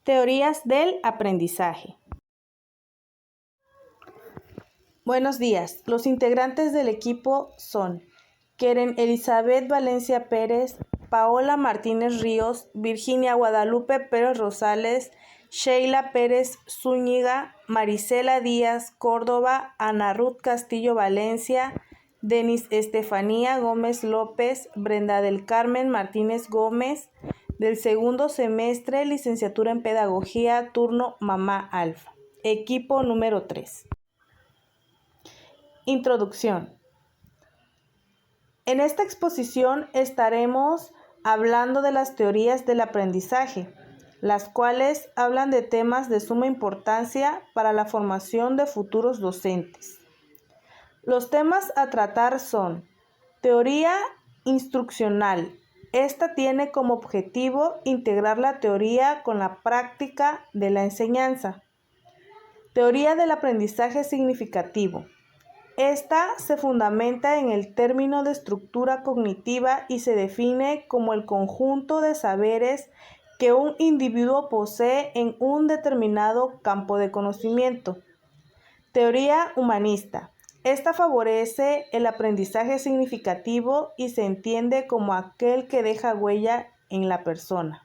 Teorías del aprendizaje. Buenos días. Los integrantes del equipo son Keren Elizabeth Valencia Pérez, Paola Martínez Ríos, Virginia Guadalupe Pérez Rosales, Sheila Pérez Zúñiga, Marisela Díaz Córdoba, Ana Ruth Castillo Valencia, Denis Estefanía Gómez López, Brenda del Carmen Martínez Gómez, del segundo semestre, licenciatura en Pedagogía, turno Mamá Alfa. Equipo número 3. Introducción. En esta exposición estaremos hablando de las teorías del aprendizaje, las cuales hablan de temas de suma importancia para la formación de futuros docentes. Los temas a tratar son teoría instruccional. Esta tiene como objetivo integrar la teoría con la práctica de la enseñanza. Teoría del aprendizaje significativo. Esta se fundamenta en el término de estructura cognitiva y se define como el conjunto de saberes que un individuo posee en un determinado campo de conocimiento. Teoría humanista. Esta favorece el aprendizaje significativo y se entiende como aquel que deja huella en la persona.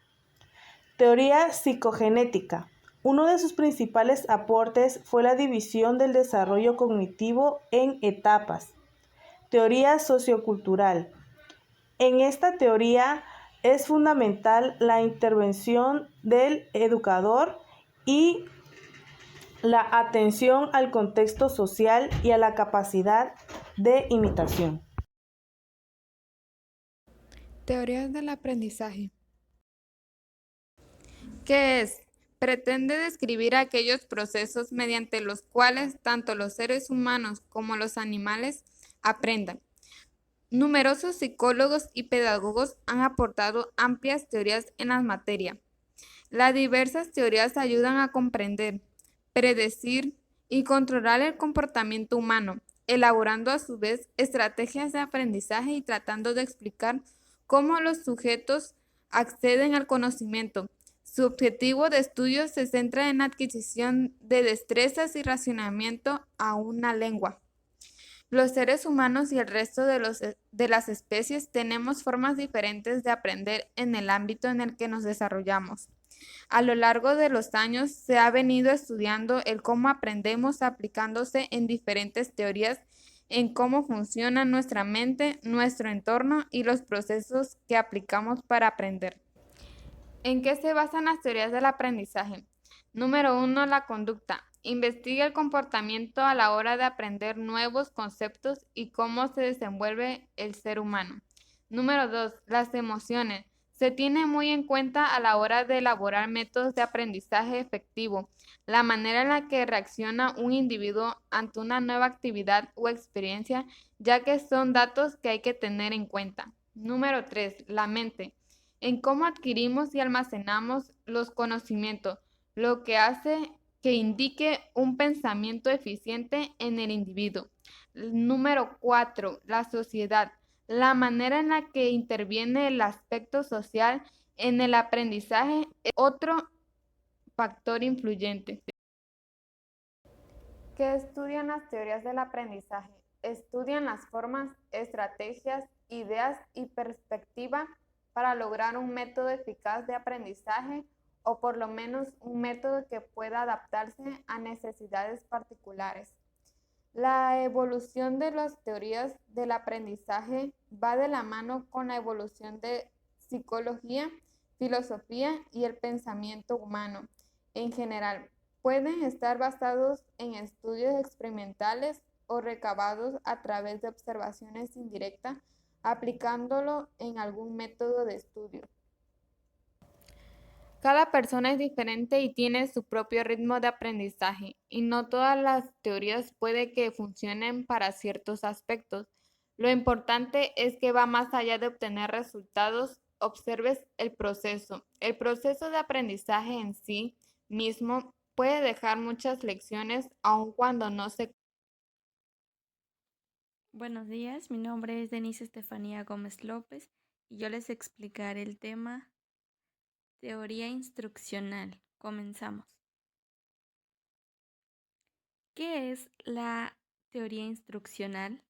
Teoría psicogenética. Uno de sus principales aportes fue la división del desarrollo cognitivo en etapas. Teoría sociocultural. En esta teoría es fundamental la intervención del educador y la atención al contexto social y a la capacidad de imitación. Teorías del aprendizaje. ¿Qué es? Pretende describir aquellos procesos mediante los cuales tanto los seres humanos como los animales aprendan. Numerosos psicólogos y pedagogos han aportado amplias teorías en la materia. Las diversas teorías ayudan a comprender, predecir y controlar el comportamiento humano, elaborando a su vez estrategias de aprendizaje y tratando de explicar cómo los sujetos acceden al conocimiento. Su objetivo de estudio se centra en la adquisición de destrezas y racionamiento a una lengua. Los seres humanos y el resto de las especies tenemos formas diferentes de aprender en el ámbito en el que nos desarrollamos. A lo largo de los años se ha venido estudiando el cómo aprendemos aplicándose en diferentes teorías en cómo funciona nuestra mente, nuestro entorno y los procesos que aplicamos para aprender. ¿En qué se basan las teorías del aprendizaje? Número 1. La conducta. Investiga el comportamiento a la hora de aprender nuevos conceptos y cómo se desenvuelve el ser humano. Número 2. Las emociones. Se tiene muy en cuenta a la hora de elaborar métodos de aprendizaje efectivo, la manera en la que reacciona un individuo ante una nueva actividad o experiencia, ya que son datos que hay que tener en cuenta. Número 3. La mente. En cómo adquirimos y almacenamos los conocimientos, lo que hace que indique un pensamiento eficiente en el individuo. Número 4. La sociedad. La manera en la que interviene el aspecto social en el aprendizaje es otro factor influyente. ¿Qué estudian las teorías del aprendizaje? Estudian las formas, estrategias, ideas y perspectiva para lograr un método eficaz de aprendizaje o por lo menos un método que pueda adaptarse a necesidades particulares. La evolución de las teorías del aprendizaje va de la mano con la evolución de psicología, filosofía y el pensamiento humano en general. Pueden estar basados en estudios experimentales o recabados a través de observaciones indirectas, aplicándolo en algún método de estudio. Cada persona es diferente y tiene su propio ritmo de aprendizaje, y no todas las teorías puede que funcionen para ciertos aspectos. Lo importante es que va más allá de obtener resultados, observes el proceso. El proceso de aprendizaje en sí mismo puede dejar muchas lecciones aun cuando no se. Buenos días, mi nombre es Denise Estefanía Gómez López y yo les explicaré el tema teoría instruccional. Comenzamos. ¿Qué es la teoría instruccional?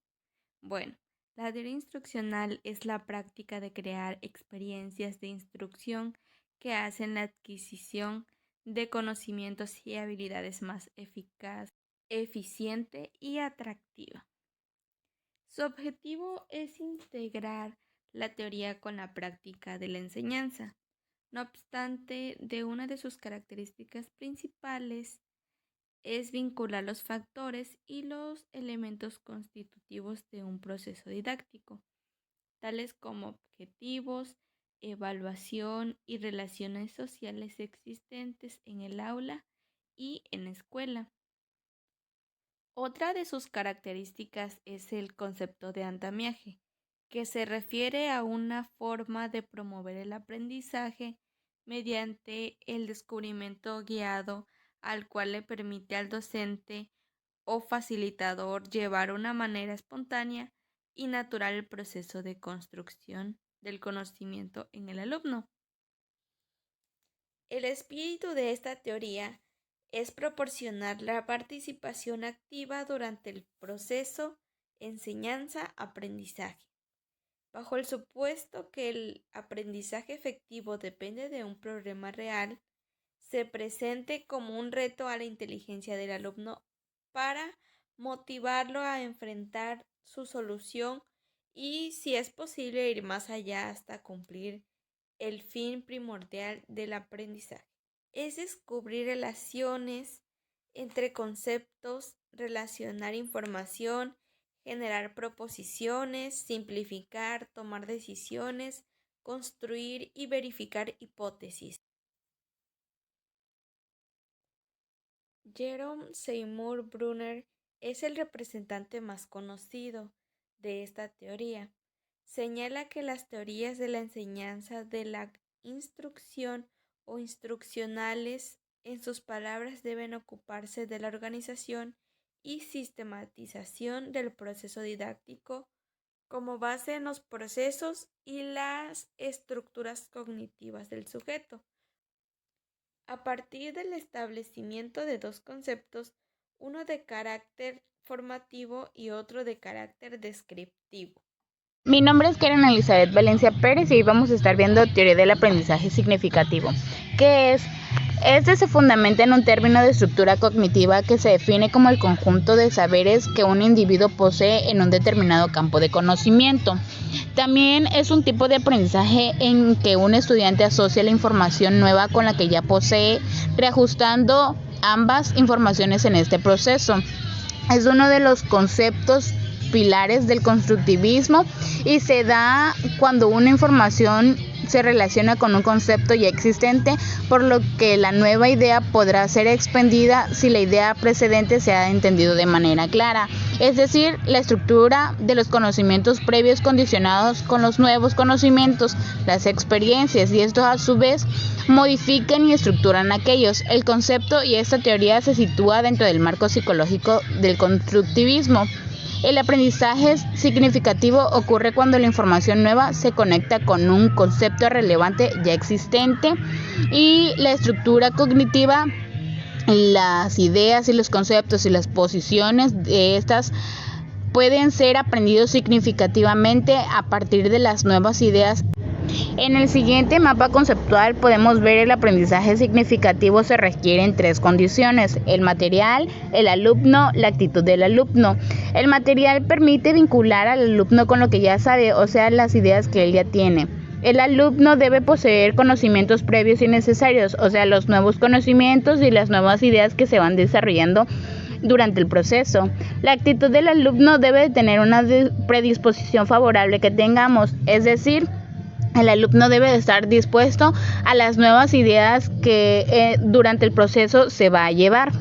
Bueno, la teoría instruccional es la práctica de crear experiencias de instrucción que hacen la adquisición de conocimientos y habilidades más eficaz, eficiente y atractiva. Su objetivo es integrar la teoría con la práctica de la enseñanza. No obstante, una de sus características principales es vincular los factores y los elementos constitutivos de un proceso didáctico, tales como objetivos, evaluación y relaciones sociales existentes en el aula y en la escuela. Otra de sus características es el concepto de andamiaje, que se refiere a una forma de promover el aprendizaje mediante el descubrimiento guiado al cual le permite al docente o facilitador llevar una manera espontánea y natural el proceso de construcción del conocimiento en el alumno. El espíritu de esta teoría es proporcionar la participación activa durante el proceso enseñanza-aprendizaje, bajo el supuesto que el aprendizaje efectivo depende de un problema real, se presente como un reto a la inteligencia del alumno para motivarlo a enfrentar su solución y, si es posible, ir más allá hasta cumplir el fin primordial del aprendizaje. Es descubrir relaciones entre conceptos, relacionar información, generar proposiciones, simplificar, tomar decisiones, construir y verificar hipótesis. Jerome Seymour Brunner es el representante más conocido de esta teoría. Señala que las teorías de la enseñanza de la instrucción o instruccionales, en sus palabras, deben ocuparse de la organización y sistematización del proceso didáctico como base en los procesos y las estructuras cognitivas del sujeto, a partir del establecimiento de dos conceptos, uno de carácter formativo y otro de carácter descriptivo. Mi nombre es Karen Elizabeth Valencia Pérez y hoy vamos a estar viendo teoría del aprendizaje significativo. ¿Qué es? Este se fundamenta en un término de estructura cognitiva que se define como el conjunto de saberes que un individuo posee en un determinado campo de conocimiento. También es un tipo de aprendizaje en que un estudiante asocia la información nueva con la que ya posee, reajustando ambas informaciones en este proceso. Es uno de los conceptos pilares del constructivismo y se da cuando una información se relaciona con un concepto ya existente, por lo que la nueva idea podrá ser expandida si la idea precedente se ha entendido de manera clara. Es decir, la estructura de los conocimientos previos condicionados con los nuevos conocimientos, las experiencias, y estos a su vez modifican y estructuran aquellos. El concepto y esta teoría se sitúa dentro del marco psicológico del constructivismo. El aprendizaje significativo ocurre cuando la información nueva se conecta con un concepto relevante ya existente, y la estructura cognitiva, las ideas y los conceptos y las posiciones de estas pueden ser aprendidos significativamente a partir de las nuevas ideas. En el siguiente mapa conceptual podemos ver el aprendizaje significativo se requiere en tres condiciones: el material, el alumno, la actitud del alumno. El material permite vincular al alumno con lo que ya sabe, o sea, las ideas que él ya tiene. El alumno debe poseer conocimientos previos y necesarios, o sea, los nuevos conocimientos y las nuevas ideas que se van desarrollando durante el proceso. La actitud del alumno debe de tener una predisposición favorable que tengamos, es decir, el alumno debe de estar dispuesto a las nuevas ideas que durante el proceso se va a llevar.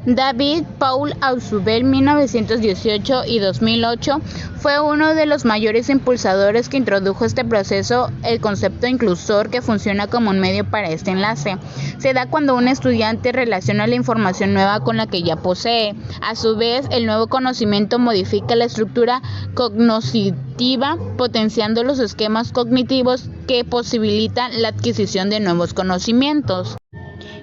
David Paul Ausubel, 1918 y 2008, fue uno de los mayores impulsadores que introdujo este proceso, el concepto inclusor, que funciona como un medio para este enlace. Se da cuando un estudiante relaciona la información nueva con la que ya posee. A su vez, el nuevo conocimiento modifica la estructura cognitiva, potenciando los esquemas cognitivos que posibilitan la adquisición de nuevos conocimientos.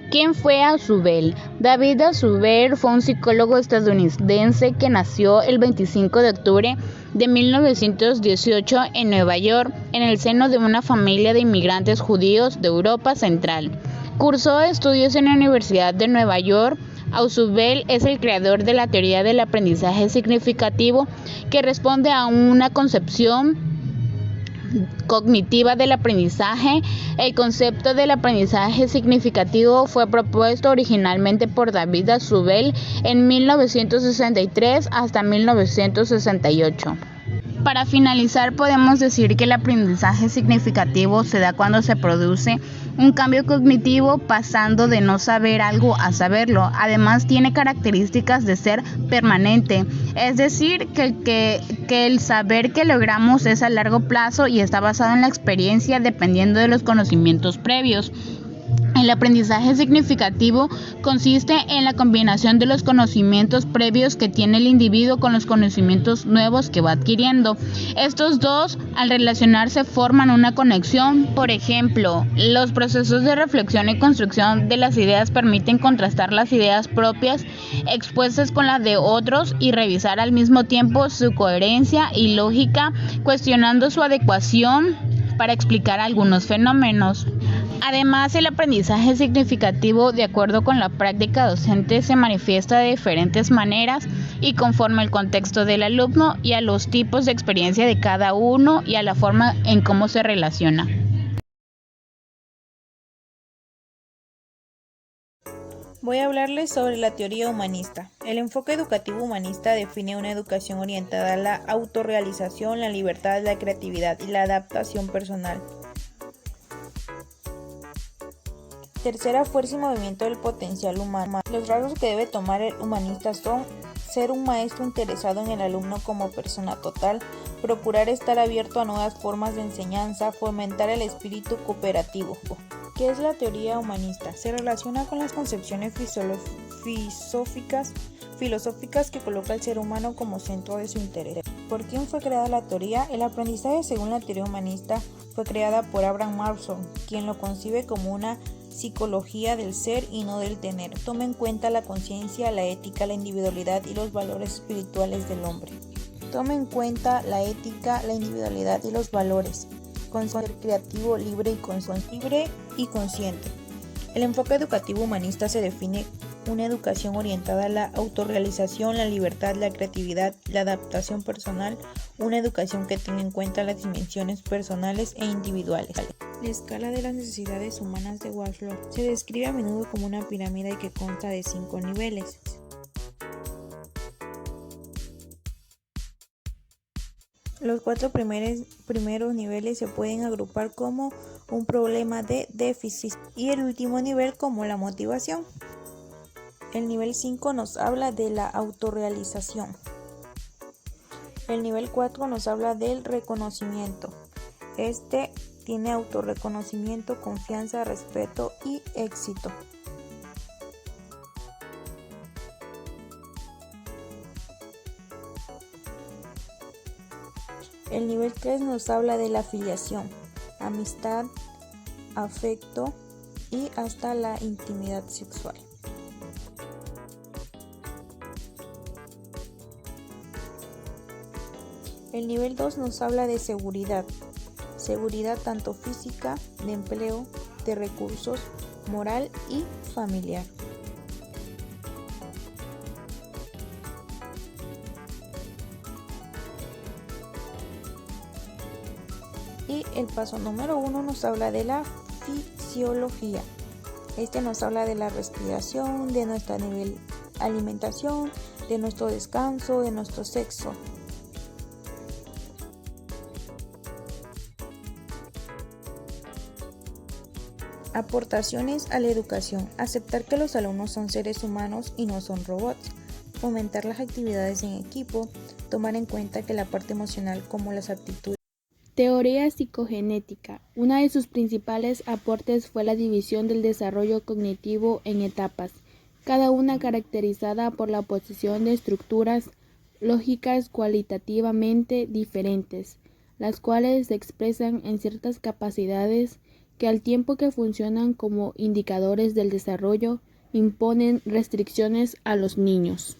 ¿Quién fue Ausubel? David Ausubel fue un psicólogo estadounidense que nació el 25 de octubre de 1918 en Nueva York, en el seno de una familia de inmigrantes judíos de Europa Central. Cursó estudios en la Universidad de Nueva York. Ausubel es el creador de la teoría del aprendizaje significativo, que responde a una concepción cognitiva del aprendizaje. El concepto del aprendizaje significativo fue propuesto originalmente por David Ausubel en 1963 hasta 1968. Para finalizar, podemos decir que el aprendizaje significativo se da cuando se produce un cambio cognitivo pasando de no saber algo a saberlo. Además, tiene características de ser permanente, es decir, que el saber que logramos es a largo plazo y está basado en la experiencia dependiendo de los conocimientos previos. El aprendizaje significativo consiste en la combinación de los conocimientos previos que tiene el individuo con los conocimientos nuevos que va adquiriendo. Estos dos, al relacionarse, forman una conexión. Por ejemplo, los procesos de reflexión y construcción de las ideas permiten contrastar las ideas propias expuestas con las de otros y revisar al mismo tiempo su coherencia y lógica, cuestionando su adecuación para explicar algunos fenómenos. Además, el aprendizaje significativo, de acuerdo con la práctica docente, se manifiesta de diferentes maneras y conforme al contexto del alumno y a los tipos de experiencia de cada uno y a la forma en cómo se relaciona. Voy a hablarles sobre la teoría humanista. El enfoque educativo humanista define una educación orientada a la autorrealización, la libertad, la creatividad y la adaptación personal. Tercera fuerza y movimiento del potencial humano. Los rasgos que debe tomar el humanista son: ser un maestro interesado en el alumno como persona total, procurar estar abierto a nuevas formas de enseñanza, fomentar el espíritu cooperativo. ¿Qué es la teoría humanista? Se relaciona con las concepciones filosóficas que coloca al ser humano como centro de su interés. ¿Por quién fue creada la teoría? El aprendizaje, según la teoría humanista, fue creada por Abraham Maslow, quien lo concibe como una psicología del ser y no del tener. Toma en cuenta la conciencia, la ética, la individualidad y los valores espirituales del hombre. Toma en cuenta la ética, la individualidad y los valores, con ser creativo, libre y consciente. El enfoque educativo humanista se define una educación orientada a la autorrealización, la libertad, la creatividad, la adaptación personal, una educación que tenga en cuenta las dimensiones personales e individuales. La escala de las necesidades humanas de Maslow se describe a menudo como una pirámide que consta de 5 niveles. Los 4 primeros niveles se pueden agrupar como un problema de déficit y el último nivel como la motivación. El nivel 5 nos habla de la autorrealización. El nivel 4 nos habla del reconocimiento. Este tiene autorreconocimiento, confianza, respeto y éxito. El nivel 3 nos habla de la afiliación, amistad, afecto y hasta la intimidad sexual. El nivel 2 nos habla de seguridad tanto física, de empleo, de recursos, moral y familiar. Y el paso número 1 nos habla de la fisiología. Este nos habla de la respiración, de nuestra alimentación, de nuestro descanso, de nuestro sexo. Aportaciones a la educación. Aceptar que los alumnos son seres humanos y no son robots. Fomentar las actividades en equipo. Tomar en cuenta que la parte emocional como las aptitudes. Teoría psicogenética. Uno de sus principales aportes fue la división del desarrollo cognitivo en etapas, cada una caracterizada por la oposición de estructuras lógicas cualitativamente diferentes, las cuales se expresan en ciertas capacidades que al tiempo que funcionan como indicadores del desarrollo, imponen restricciones a los niños.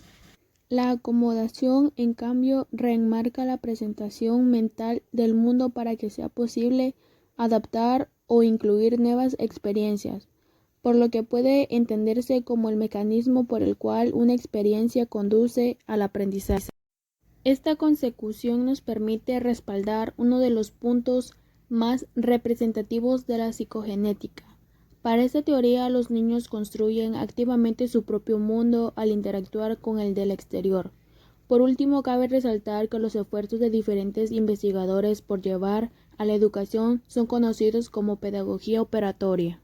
La acomodación, en cambio, reenmarca la presentación mental del mundo para que sea posible adaptar o incluir nuevas experiencias, por lo que puede entenderse como el mecanismo por el cual una experiencia conduce al aprendizaje. Esta consecución nos permite respaldar uno de los puntos más representativos de la psicogenética. Para esta teoría, los niños construyen activamente su propio mundo al interactuar con el del exterior. Por último, cabe resaltar que los esfuerzos de diferentes investigadores por llevar a la educación son conocidos como pedagogía operatoria.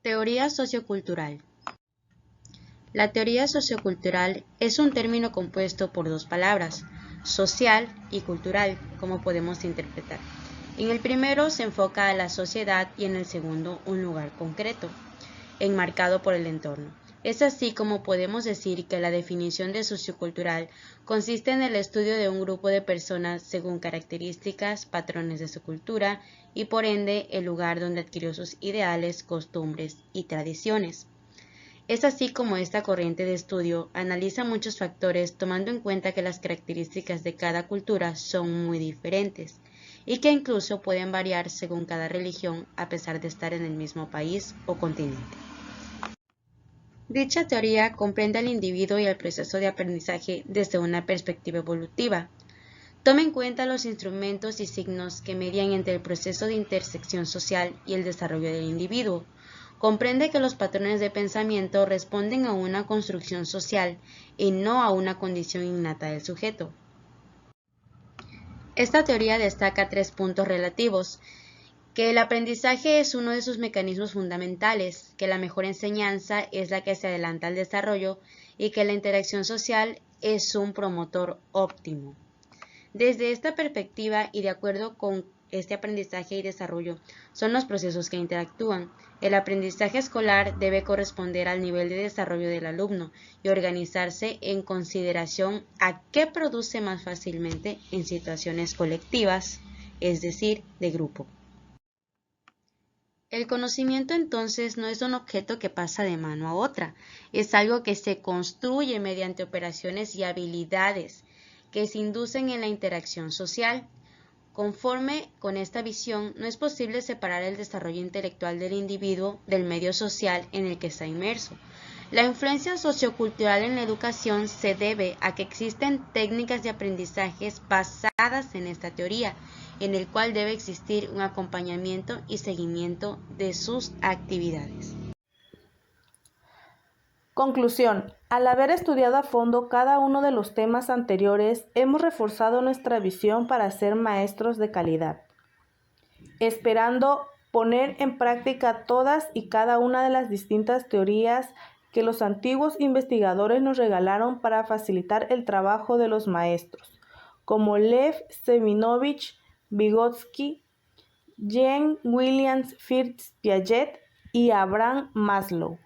Teoría sociocultural. La teoría sociocultural es un término compuesto por dos palabras, social y cultural, como podemos interpretar. En el primero se enfoca a la sociedad y en el segundo un lugar concreto, enmarcado por el entorno. Es así como podemos decir que la definición de sociocultural consiste en el estudio de un grupo de personas según características, patrones de su cultura y por ende el lugar donde adquirió sus ideales, costumbres y tradiciones. Es así como esta corriente de estudio analiza muchos factores tomando en cuenta que las características de cada cultura son muy diferentes y que incluso pueden variar según cada religión a pesar de estar en el mismo país o continente. Dicha teoría comprende al individuo y el proceso de aprendizaje desde una perspectiva evolutiva. Toma en cuenta los instrumentos y signos que median entre el proceso de intersección social y el desarrollo del individuo. Comprende que los patrones de pensamiento responden a una construcción social y no a una condición innata del sujeto. Esta teoría destaca 3 puntos relativos: que el aprendizaje es uno de sus mecanismos fundamentales, que la mejor enseñanza es la que se adelanta al desarrollo y que la interacción social es un promotor óptimo. Desde esta perspectiva y de acuerdo con este aprendizaje y desarrollo son los procesos que interactúan. El aprendizaje escolar debe corresponder al nivel de desarrollo del alumno y organizarse en consideración a qué produce más fácilmente en situaciones colectivas, es decir, de grupo. El conocimiento entonces no es un objeto que pasa de mano a otra, es algo que se construye mediante operaciones y habilidades que se inducen en la interacción social. Conforme con esta visión, no es posible separar el desarrollo intelectual del individuo del medio social en el que está inmerso. La influencia sociocultural en la educación se debe a que existen técnicas de aprendizajes basadas en esta teoría, en el cual debe existir un acompañamiento y seguimiento de sus actividades. Conclusión. Al haber estudiado a fondo cada uno de los temas anteriores, hemos reforzado nuestra visión para ser maestros de calidad, esperando poner en práctica todas y cada una de las distintas teorías que los antiguos investigadores nos regalaron para facilitar el trabajo de los maestros, como Lev Seminovich Vygotsky, Jean William Firth Piaget y Abraham Maslow.